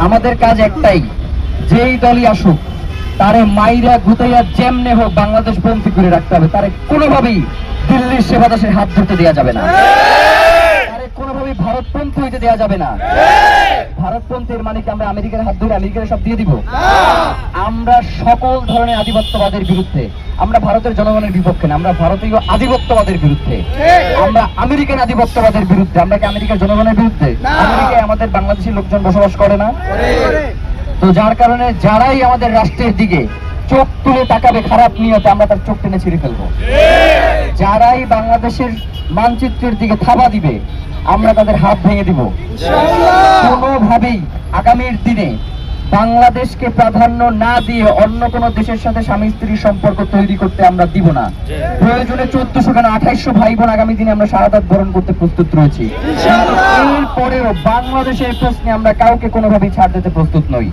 আমাদের কাজ একটাই, যেই দলই আসুক তারে মাইরা গুতাইয়া যেমনে হোক বাংলাদেশ পন্থী করে রাখতে হবে। তারে কোনোভাবেই দিল্লির সেবাদাসের হাত ধরতে দেওয়া যাবে না, তারে কোনোভাবেই ভারতপন্থী হইতে দেওয়া যাবে না। ভারতপন্থীর মানে কি আমরা আমেরিকার হাত ধরে আমেরিকার সব দিয়ে দিব? আমরা সকল ধরনের আধিপত্যবাদের বিরুদ্ধে। আমরা ভারতের জনগণের বিপক্ষে না, আমরা ভারতীয় আধিপত্যবাদের বিরুদ্ধে, আমরা আমেরিকান আধিপত্যবাদের বিরুদ্ধে। আমরা কি আমেরিকার জনগণের বিরুদ্ধে? আমেরিকায় আমাদের বাংলাদেশের লোকজন বসবাস করে না? তো যার কারণে যারাই আমাদের রাষ্ট্রের দিকে চোখ তুলে তাকাবে খারাপ নিয়তে, আমরা তার চোখ টেনে ছিঁড়ে ফেলবো। যারাই বাংলাদেশের মানচিত্রের দিকে থাবা দিবে, আমরা তাদের হাত ভেঙে দিব। কোনোভাবেই আগামীর দিনে বাংলাদেশকে প্রাধান্য না দিয়ে অন্য কোনো দেশের সাথে স্বামী স্ত্রীর সম্পর্ক তৈরি করতে আমরা দিব না। প্রয়োজনে 1400 কেন 2800 ভাই বোন আগামী দিনে আমরা শাহাদাত বরণ করতে প্রস্তুত রয়েছি। এরপরেও বাংলাদেশের প্রশ্নে আমরা কাউকে কোনোভাবেই ছাড় দিতে প্রস্তুত নই।